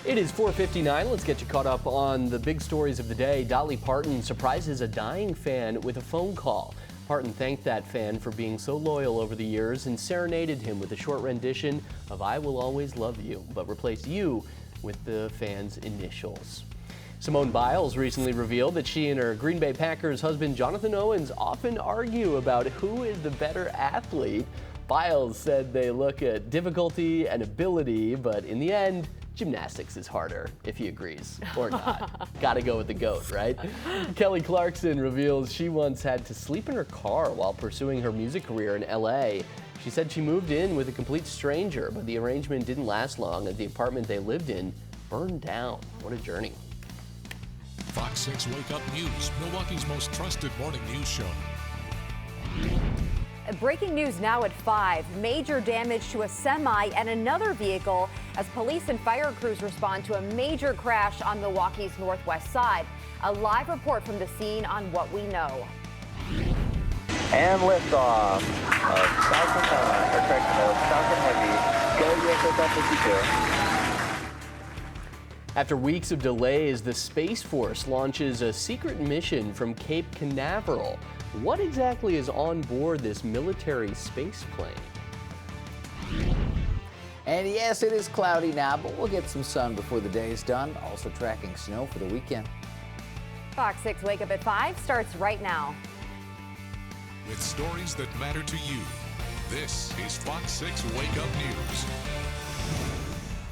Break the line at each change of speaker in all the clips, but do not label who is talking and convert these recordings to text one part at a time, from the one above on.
It is 4:59. Let's get you caught up on the big stories of the day. Dolly Parton surprises a dying fan with a phone call. Parton thanked that fan for being so loyal over the years and serenaded him with a short rendition of I Will Always Love You, but replaced you with the fan's initials. Simone Biles recently revealed that she and her Green Bay Packers husband Jonathan Owens often argue about who is the better athlete. Biles said they look at difficulty and ability, but in the end, gymnastics is harder, if he agrees or not. Gotta go with the GOAT, right? Kelly Clarkson reveals she once had to sleep in her car while pursuing her music career in LA. She said she moved in with a complete stranger, but the arrangement didn't last long as the apartment they lived in burned down. What a journey.
Fox 6 Wake Up News, Milwaukee's most trusted morning news show.
Breaking news now at 5. Major damage to a semi and another vehicle as police and fire crews respond to a major crash on Milwaukee's northwest side. A live report from the scene on what we know.
And liftoff of Falcon Heavy. Go USS 52.
After weeks of delays, the Space Force launches a secret mission from Cape Canaveral. What exactly is on board this military space plane?
And yes, it is cloudy now, but we'll get some sun before the day is done. Also tracking snow for the weekend.
Fox 6 Wake Up at 5 starts right now.
With stories that matter to you, this is Fox 6 Wake Up News.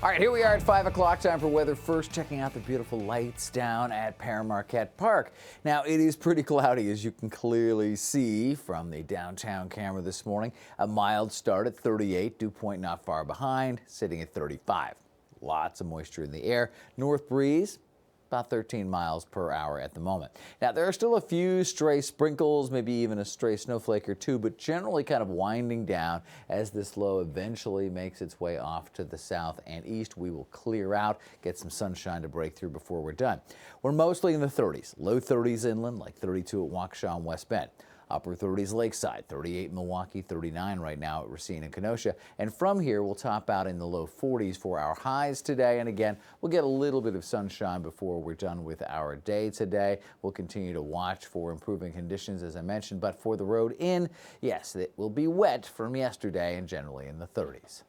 All right, here we are at 5 o'clock, time for weather. First, checking out the beautiful lights down at Paramarquette Park. Now, it is pretty cloudy, as you can clearly see from the downtown camera this morning. A mild start at 38, dew point not far behind, sitting at 35. Lots of moisture in the air. North breeze, about 13 miles per hour at the moment. Now, there are still a few stray sprinkles, maybe even a stray snowflake or two, but generally kind of winding down as this low eventually makes its way off to the south and east. We will clear out, get some sunshine to break through before we're done. We're mostly in the 30s, low 30s inland, like 32 at Waukesha and West Bend. Upper 30s lakeside, 38 Milwaukee, 39 right now at Racine and Kenosha. And from here, we'll top out in the low 40s for our highs today. And again, we'll get a little bit of sunshine before we're done with our day today. We'll continue to watch for improving conditions, as I mentioned. But for the road in, yes, it will be wet from yesterday and generally in the 30s.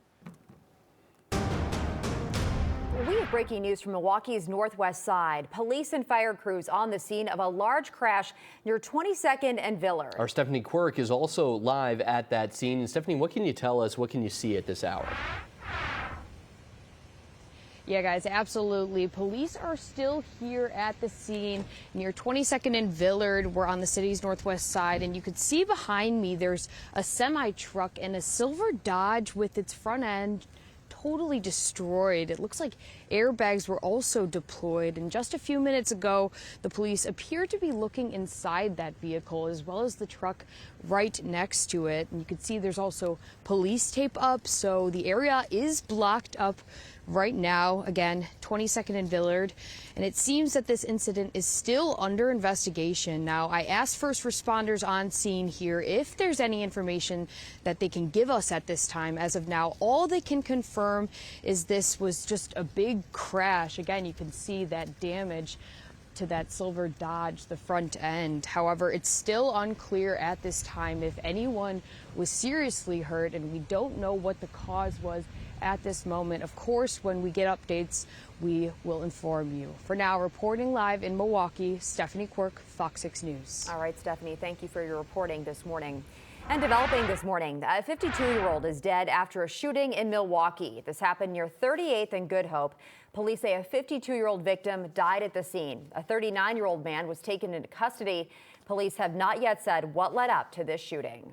We have breaking news from Milwaukee's northwest side. Police and fire crews on the scene of a large crash near 22nd and Villard.
Our Stephanie Quirk is also live at that scene. Stephanie, what can you tell us? What can you see at this hour?
Yeah, guys, absolutely. Police are still here at the scene near 22nd and Villard. We're on the city's northwest side, and you can see behind me there's a semi-truck and a silver Dodge with its front end totally destroyed. It looks like airbags were also deployed, and just a few minutes ago the police appeared to be looking inside that vehicle as well as the truck right next to it, and you can see there's also police tape up, so the area is blocked up right now. Again, 22nd and Villard, and it seems that this incident is still under investigation. Now, I asked first responders on scene here if there's any information that they can give us at this time. As of now, all they can confirm is this was just a big crash. Again, you can see that damage to that silver Dodge, the front end. However, it's still unclear at this time if anyone was seriously hurt, and we don't know what the cause was at this moment. Of course, when we get updates, we will inform you. For now, reporting live in Milwaukee, Stephanie Quirk, Fox 6 News.
All right, Stephanie, thank you for your reporting this morning. And developing this morning, a 52-year-old is dead after a shooting in Milwaukee. This happened near 38th and Good Hope. Police say a 52-year-old victim died at the scene. A 39-year-old man was taken into custody. Police have not yet said what led up to this shooting.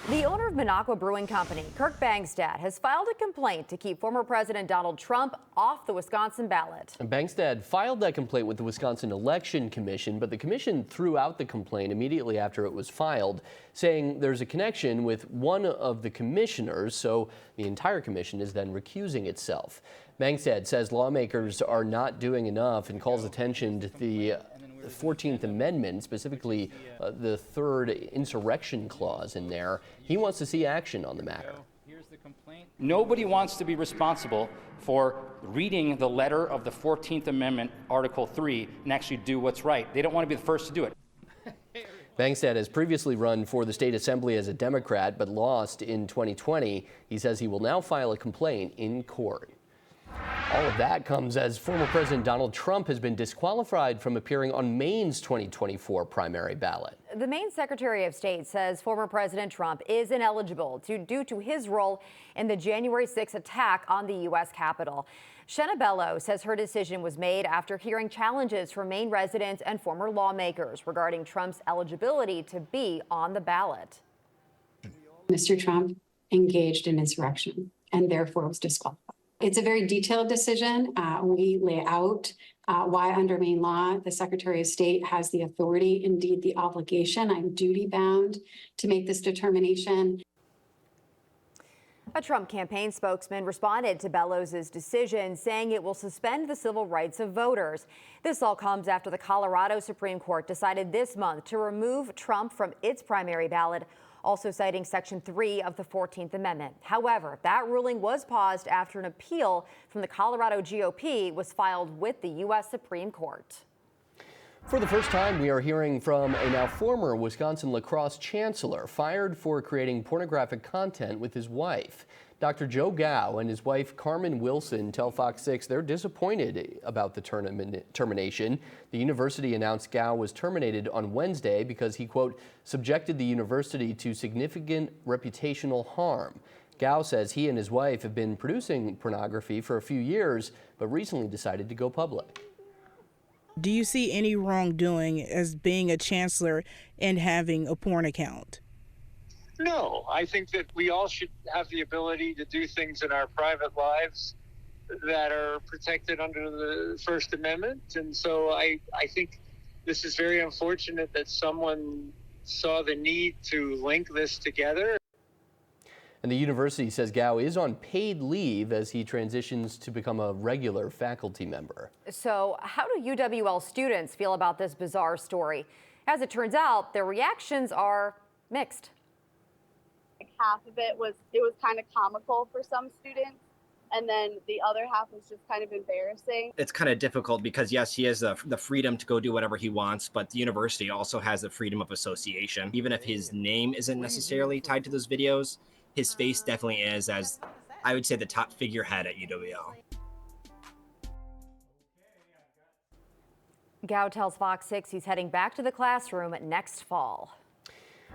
The owner of Minocqua Brewing Company, Kirk Bangstad, has filed a complaint to keep former President Donald Trump off the Wisconsin ballot.
Bangstad filed that complaint with the Wisconsin Election Commission, but the commission threw out the complaint immediately after it was filed, saying there's a connection with one of the commissioners, so the entire commission is then recusing itself. Bangstad says lawmakers are not doing enough and calls attention to the 14th Amendment, specifically the third insurrection clause in there. He wants to see action on the matter.
Nobody wants to be responsible for reading the letter of the 14th Amendment, Article 3, and actually do what's right. They don't want to be the first to do it.
Bangstad has previously run for the state assembly as a Democrat, but lost in 2020. He says he will now file a complaint in court. All of that comes as former President Donald Trump has been disqualified from appearing on Maine's 2024 primary ballot.
The Maine Secretary of State says former President Trump is ineligible due to his role in the January 6th attack on the U.S. Capitol. Shenna Bello says her decision was made after hearing challenges from Maine residents and former lawmakers regarding Trump's eligibility to be on the ballot.
Mr. Trump engaged in insurrection and therefore was disqualified. It's a very detailed decision. We lay out why under Maine law, the Secretary of State has the authority, indeed the obligation. I'm duty bound to make this determination.
A Trump campaign spokesman responded to Bellows' decision, saying it will suspend the civil rights of voters. This all comes after the Colorado Supreme Court decided this month to remove Trump from its primary ballot, also citing Section 3 of the 14th Amendment. However, that ruling was paused after an appeal from the Colorado GOP was filed with the U.S. Supreme Court.
For the first time, we are hearing from a now former Wisconsin lacrosse chancellor fired for creating pornographic content with his wife. Dr. Joe Gao and his wife Carmen Wilson tell Fox 6 they're disappointed about the termination. The university announced Gao was terminated on Wednesday because he, quote, subjected the university to significant reputational harm. Gao says he and his wife have been producing pornography for a few years, but recently decided to go public.
Do you see any wrongdoing as being a chancellor and having a porn account?
No, I think that we all should have the ability to do things in our private lives that are protected under the First Amendment. And so I think this is very unfortunate that someone saw the need to link this together.
And the university says Gao is on paid leave as he transitions to become a regular faculty member.
So how do UWL students feel about this bizarre story? As it turns out, their reactions are mixed.
Half of it was kind of comical for some students, and then the other half was just kind of embarrassing.
It's kind of difficult because yes, he has the freedom to go do whatever he wants, but the university also has the freedom of association. Even if his name isn't necessarily tied to those videos, his face definitely is, as I would say, the top figurehead at UWL.
Gao tells Fox 6 he's heading back to the classroom next fall.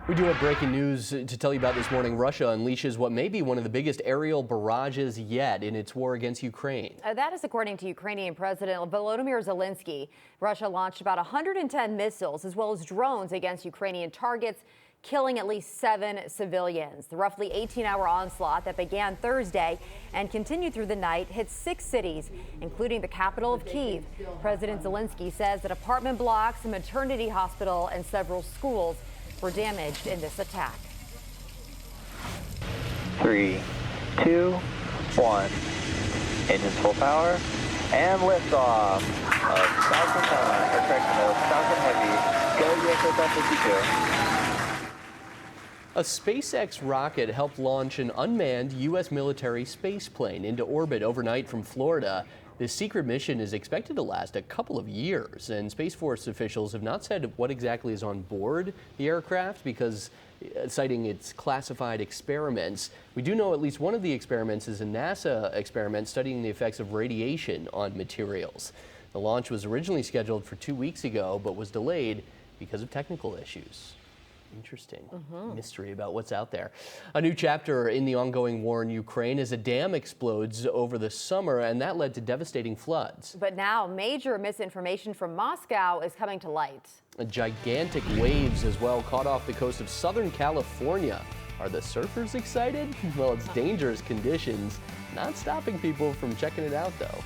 We do have breaking news to tell you about this morning. Russia unleashes what may be one of the biggest aerial barrages yet in its war against Ukraine.
That is according to Ukrainian President Volodymyr Zelensky. Russia launched about 110 missiles as well as drones against Ukrainian targets, killing at least 7 civilians. The roughly 18-hour onslaught that began Thursday and continued through the night hit 6 cities, including the capital of Kyiv. President Zelensky says that apartment blocks, a maternity hospital, and several schools were damaged in this attack.
3, 2, 1. Engines full power and liftoff of Falcon Falcon Heavy. Go USS F-52.
A SpaceX rocket helped launch an unmanned U.S. military space plane into orbit overnight from Florida. This secret mission is expected to last a couple of years, and Space Force officials have not said what exactly is on board the aircraft because citing its classified experiments. We do know at least one of the experiments is a NASA experiment studying the effects of radiation on materials. The launch was originally scheduled for 2 weeks ago, but was delayed because of technical issues. Interesting mystery about what's out there. A new chapter in the ongoing war in Ukraine as a dam explodes over the summer, and that led to devastating floods.
But now major misinformation from Moscow is coming to light.
Gigantic waves as well caught off the coast of Southern California. Are the surfers excited? Well, it's dangerous conditions, not stopping people from checking it out though.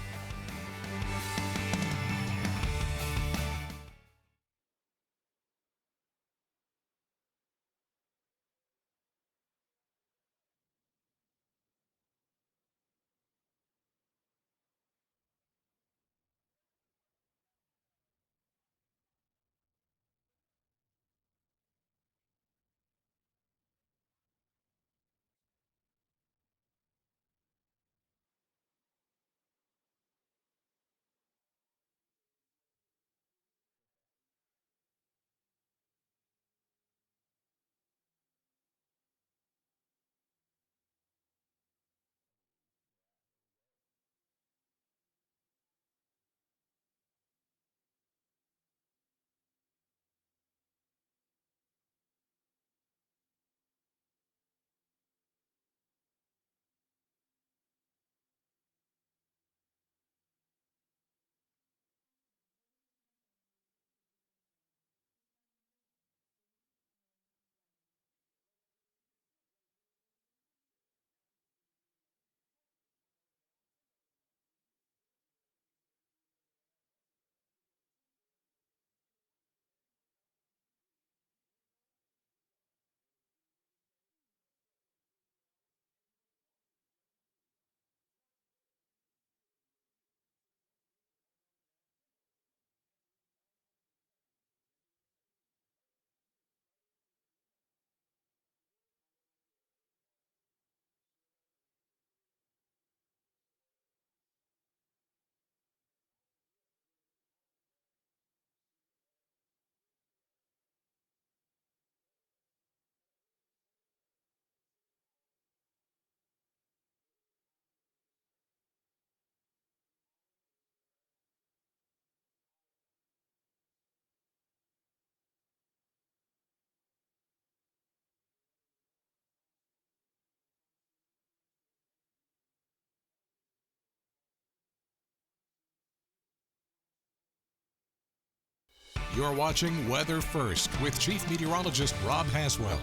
You're watching Weather First with Chief Meteorologist Rob Haswell.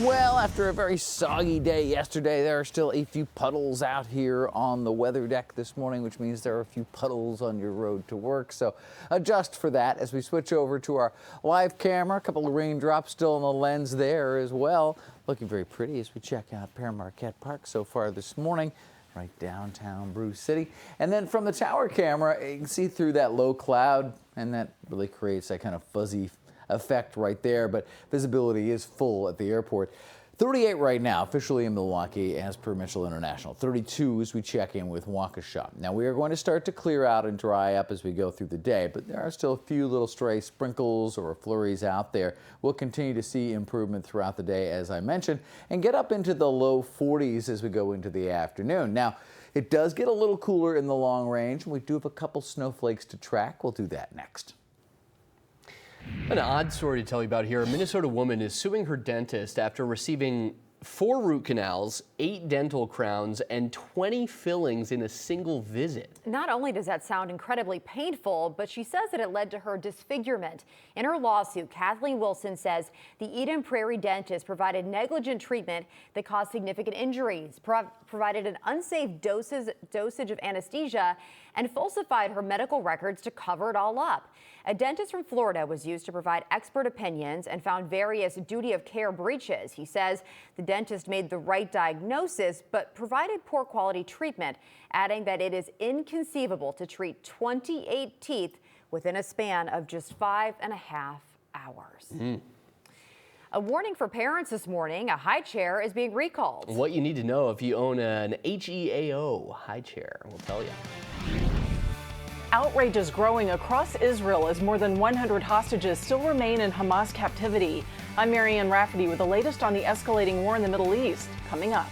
Well, after a very soggy day yesterday, there are still a few puddles out here on the weather deck this morning, which means there are a few puddles on your road to work. So adjust for that as we switch over to our live camera. A couple of raindrops still on the lens there as well. Looking very pretty as we check out Pere Marquette Park so far this morning, right downtown Brew City. And then from the tower camera, you can see through that low cloud, and that really creates that kind of fuzzy effect right there, but visibility is full at the airport. 38 right now, officially in Milwaukee as per Mitchell International. 32 as we check in with Waukesha. Now we are going to start to clear out and dry up as we go through the day, but there are still a few little stray sprinkles or flurries out there. We'll continue to see improvement throughout the day, as I mentioned, and get up into the low 40s as we go into the afternoon. Now, it does get a little cooler in the long range, and we do have a couple snowflakes to track. We'll do that next.
An odd story to tell you about here. A Minnesota woman is suing her dentist after receiving 4 root canals, 8 dental crowns, and 20 fillings in a single visit.
Not only does that sound incredibly painful, but she says that it led to her disfigurement. In her lawsuit, Kathleen Wilson says the Eden Prairie dentist provided negligent treatment that caused significant injuries, provided an unsafe dosage of anesthesia, and falsified her medical records to cover it all up. A dentist from Florida was used to provide expert opinions and found various duty of care breaches. He says the dentist made the right diagnosis but provided poor quality treatment, adding that it is inconceivable to treat 28 teeth within a span of just 5.5 hours. A warning for parents this morning. A high chair is being recalled.
What you need to know if you own an HEAO high chair, we'll tell you.
Outrage is growing across Israel as more than 100 hostages still remain in Hamas captivity. I'm Marianne Rafferty with the latest on the escalating war in the Middle East, coming up.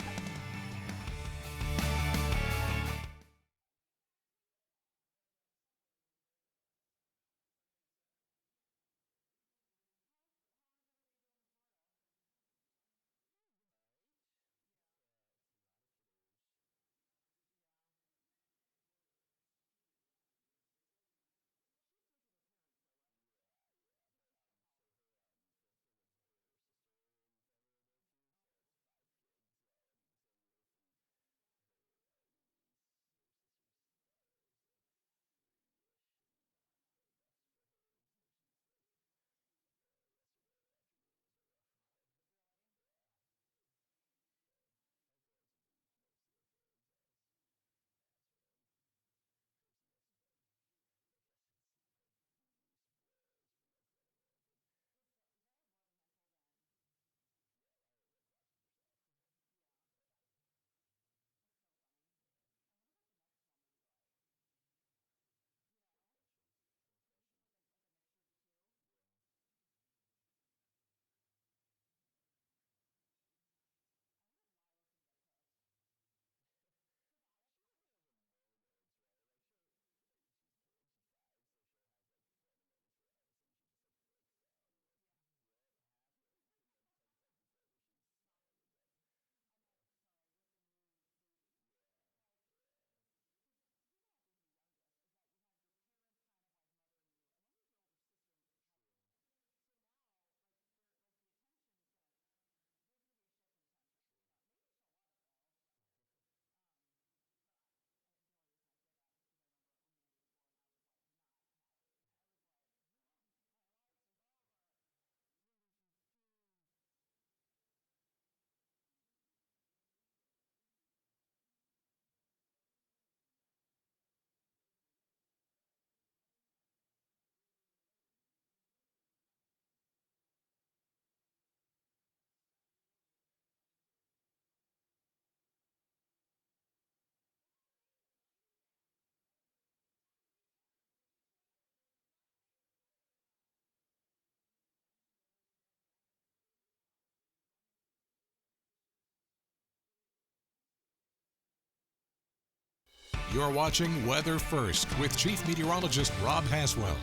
You're watching Weather First with Chief Meteorologist Rob Haswell.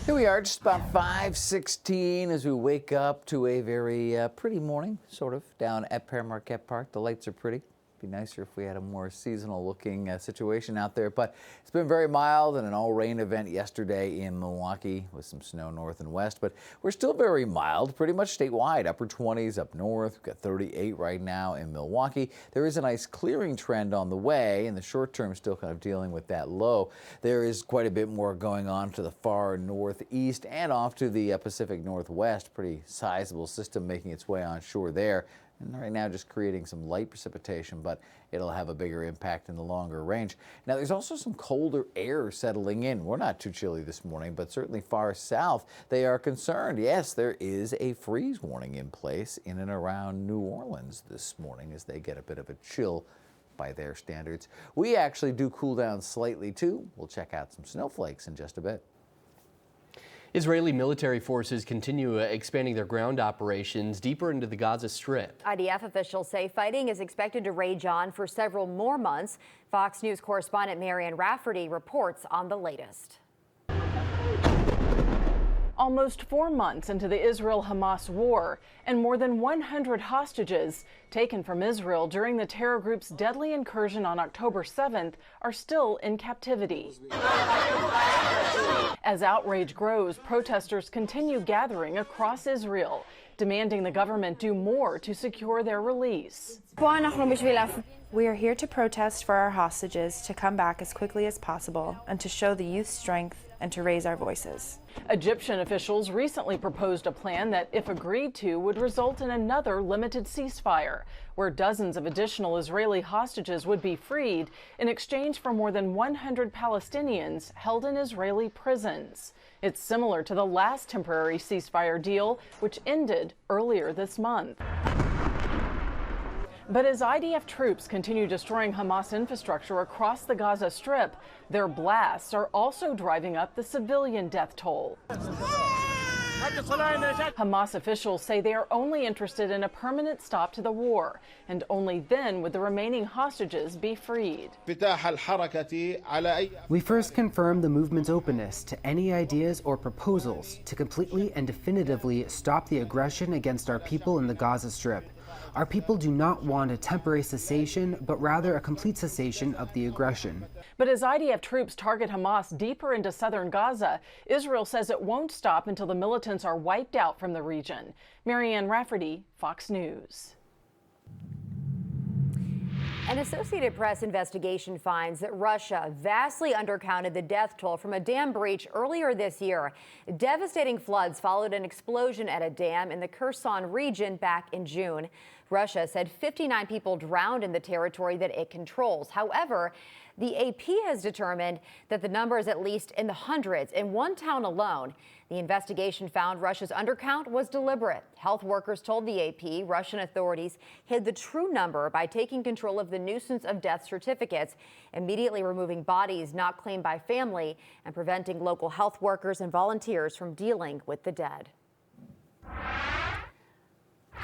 Here we are, just about 5:16 as we wake up to a very pretty morning, sort of, down at Pere Marquette Park. The lights are pretty. Be nicer if we had a more seasonal looking situation out there, but it's been very mild and an all rain event yesterday in Milwaukee with some snow north and west, but we're still very mild, pretty much statewide. Upper 20s up north. We've got 38 right now in Milwaukee. There is a nice clearing trend on the way. In the short term, still kind of dealing with that low. There is quite a bit more going on to the far northeast and off to the Pacific Northwest. Pretty sizable system making its way on shore there. And right now just creating some light precipitation, but it'll have a bigger impact in the longer range. Now there's also some colder air settling in. We're not too chilly this morning, but certainly far south they are concerned. Yes, there is a freeze warning in place in and around New Orleans this morning as they get a bit of a chill by their standards. We actually do cool down slightly too. We'll check out some snowflakes in just a bit.
Israeli military forces continue expanding their ground operations deeper into the Gaza Strip.
IDF officials say fighting is expected to rage on for several more months. Fox News correspondent Marian Rafferty reports on the latest.
Almost 4 months into the Israel-Hamas war, and more than 100 hostages taken from Israel during the terror group's deadly incursion on October 7th are still in captivity. As outrage grows, protesters continue gathering across Israel, demanding the government do more to secure their release.
We are here to protest for our hostages to come back as quickly as possible and to show the youth's strength and to raise our voices.
Egyptian officials recently proposed a plan that, if agreed to, would result in another limited ceasefire, where dozens of additional Israeli hostages would be freed in exchange for more than 100 Palestinians held in Israeli prisons. It's similar to the last temporary ceasefire deal, which ended earlier this month. But as IDF troops continue destroying Hamas infrastructure across the Gaza Strip, their blasts are also driving up the civilian death toll. Hamas officials say they are only interested in a permanent stop to the war, and only then would the remaining hostages be freed.
We first confirm the movement's openness to any ideas or proposals to completely and definitively stop the aggression against our people in the Gaza Strip. Our people do not want a temporary cessation, but rather a complete cessation of the aggression.
But as IDF troops target Hamas deeper into southern Gaza, Israel says it won't stop until the militants are wiped out from the region. Marianne Rafferty, Fox News.
An Associated Press investigation finds that Russia vastly undercounted the death toll from a dam breach earlier this year. Devastating floods followed an explosion at a dam in the Kherson region back in June. Russia said 59 people drowned in the territory that it controls. However, the AP has determined that the number is at least in the hundreds in one town alone. The investigation found Russia's undercount was deliberate. Health workers told the AP Russian authorities hid the true number by taking control of the nuisance of death certificates, immediately removing bodies not claimed by family, and preventing local health workers and volunteers from dealing with the dead.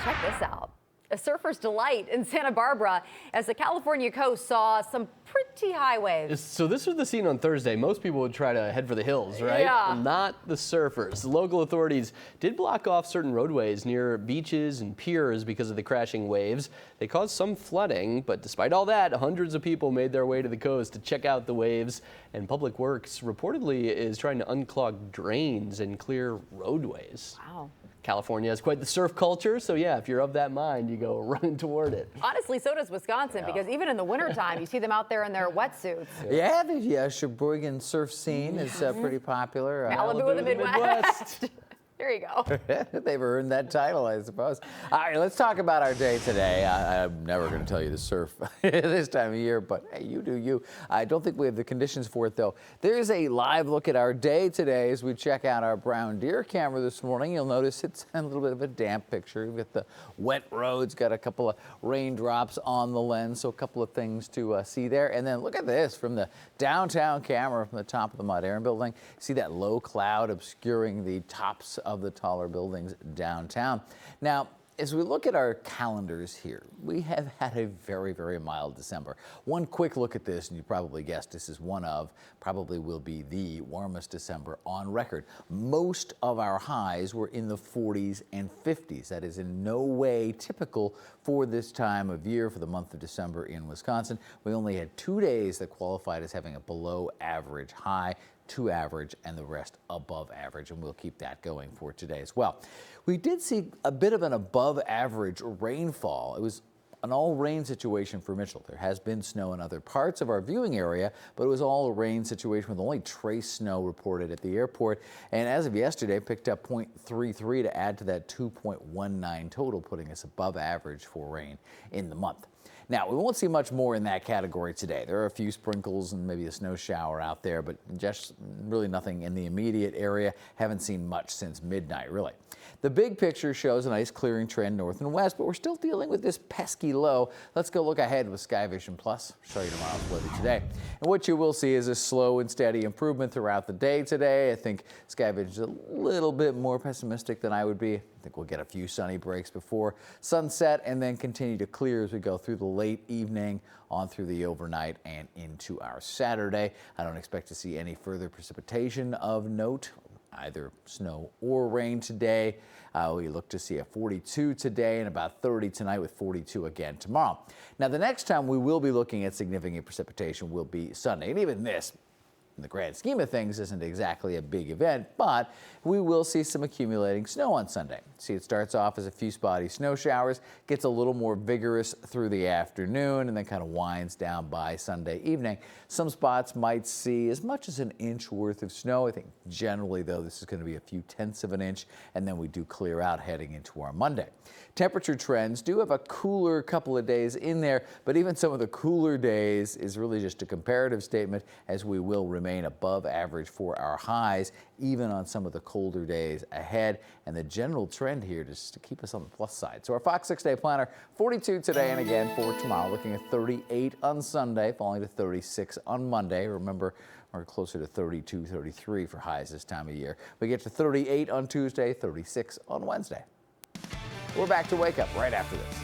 Check this out. A surfer's delight in Santa Barbara as the California coast saw some pretty high waves.
So this was the scene on Thursday. Most people would try to head for the hills, right?
Yeah.
Well, not the surfers. The local authorities did block off certain roadways near beaches and piers because of the crashing waves. They caused some flooding, but despite all that, hundreds of people made their way to the coast to check out the waves. And Public Works reportedly is trying to unclog drains and clear roadways.
Wow.
California has quite the surf culture, so yeah, if you're of that mind, you go running toward it.
Honestly, so does Wisconsin, because even in the wintertime, you see them out there in their wetsuits.
Yeah, the Sheboygan surf scene is pretty popular.
Malibu in the Midwest. There you go.
They've earned that title, I suppose. All right, let's talk about our day today. I'm never going to tell you to surf this time of year, but hey, you do you. I don't think we have the conditions for it, though. There's a live look at our day today as we check out our Brown Deer camera this morning. You'll notice it's a little bit of a damp picture. We've got the wet roads, got a couple of raindrops on the lens, so a couple of things to see there. And then look at this from the downtown camera from the top of the Mud Aaron building. See that low cloud obscuring the tops of the taller buildings downtown. Now, as we look at our calendars here, we have had a very, very mild December. One quick look at this, and you probably guessed this is one of, probably will be the warmest December on record. Most of our highs were in the 40s and 50s. That is in no way typical for this time of year for the month of December in Wisconsin. We only had 2 days that qualified as having a below average high, 2 average, and the rest above average, and we'll keep that going for today as well. We did see a bit of an above average rainfall. It was an all rain situation for Mitchell. There has been snow in other parts of our viewing area, but it was all a rain situation with only trace snow reported at the airport. And as of yesterday, picked up 0.33 to add to that 2.19 total, putting us above average for rain in the month. Now, we won't see much more in that category today. There are a few sprinkles and maybe a snow shower out there, but just really nothing in the immediate area. Haven't seen much since midnight, really. The big picture shows a nice clearing trend north and west, but we're still dealing with this pesky low. Let's go look ahead with Sky Vision Plus. Show you tomorrow's weather today. And what you will see is a slow and steady improvement throughout the day today. I think Sky Vision is a little bit more pessimistic than I would be. I think we'll get a few sunny breaks before sunset and then continue to clear as we go through the late evening on through the overnight and into our Saturday. I don't expect to see any further precipitation of note, either snow or rain today. We look to see a 42 today and about 30 tonight with 42 again tomorrow. Now, the next time we will be looking at significant precipitation will be Sunday. And even this, in the grand scheme of things, isn't exactly a big event, but we will see some accumulating snow on Sunday. See, it starts off as a few spotty snow showers, gets a little more vigorous through the afternoon, and then kind of winds down by Sunday evening. Some spots might see as much as an inch worth of snow. I think generally, though, this is going to be a few tenths of an inch, and then we do clear out heading into our Monday. Temperature trends do have a cooler couple of days in there, but even some of the cooler days is really just a comparative statement, as we will remain above average for our highs, even on some of the colder days ahead. And the general trend here is to keep us on the plus side. So our Fox 6-day planner, 42 today, and again for tomorrow, looking at 38 on Sunday, falling to 36 on Monday. Remember, we're closer to 32, 33 for highs this time of year. We get to 38 on Tuesday, 36 on Wednesday. We're back to Wake Up right after this.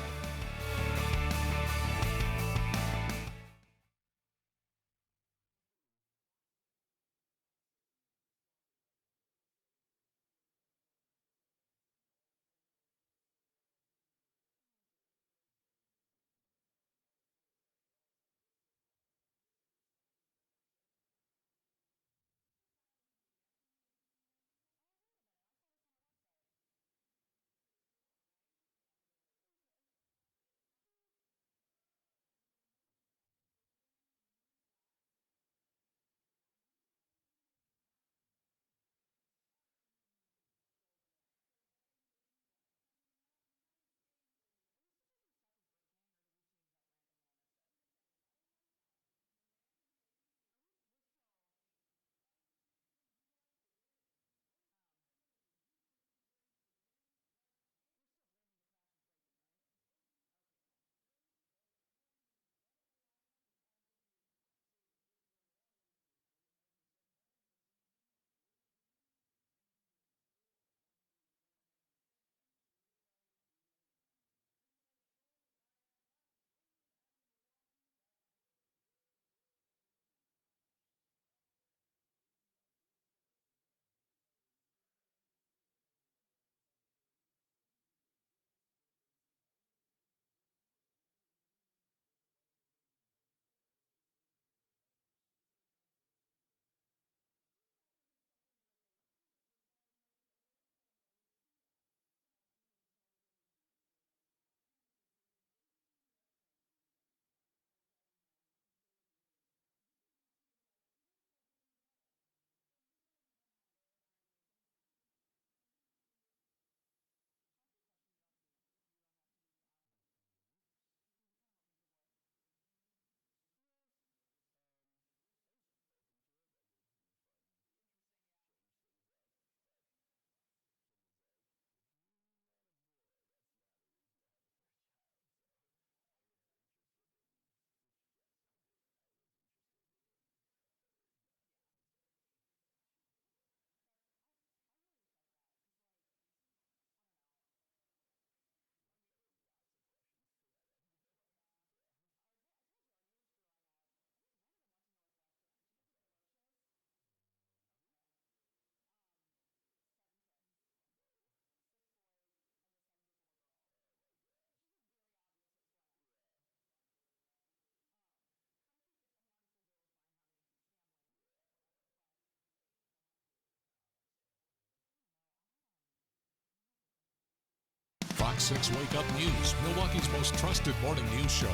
Fox 6 Wake Up News, Milwaukee's most trusted morning news show.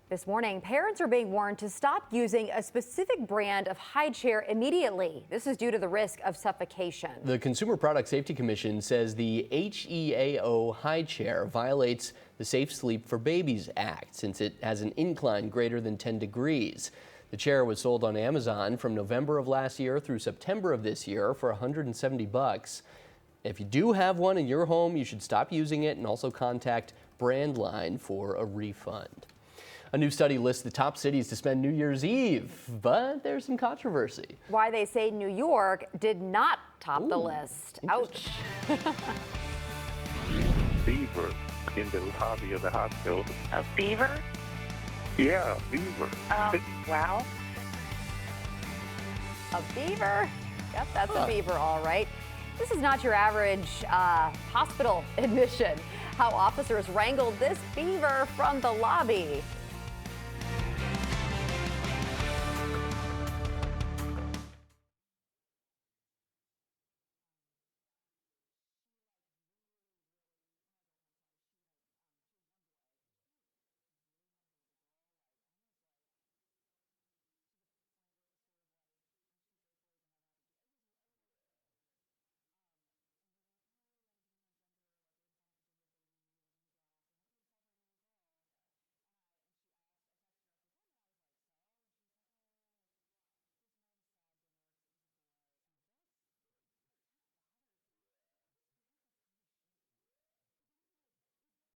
This morning, parents are being warned to stop using a specific brand of high chair immediately. This is due to the risk of suffocation.
The Consumer Product Safety Commission says the HEAO high chair violates the Safe Sleep for Babies Act since it has an incline greater than 10 degrees. The chair was sold on Amazon from November of last year through September of this year for $170. If you do have one in your home, you should stop using it and also contact Brandline for a refund. A new study lists the top cities to spend New Year's Eve, but there's some controversy.
Why they say New York did not top the list. Ouch.
Beaver in the lobby of the hospital.
A beaver?
Yeah, beaver.
Wow.
A beaver? Yep, that's a beaver, all right. This is not your average hospital admission. How officers wrangled this beaver from the lobby.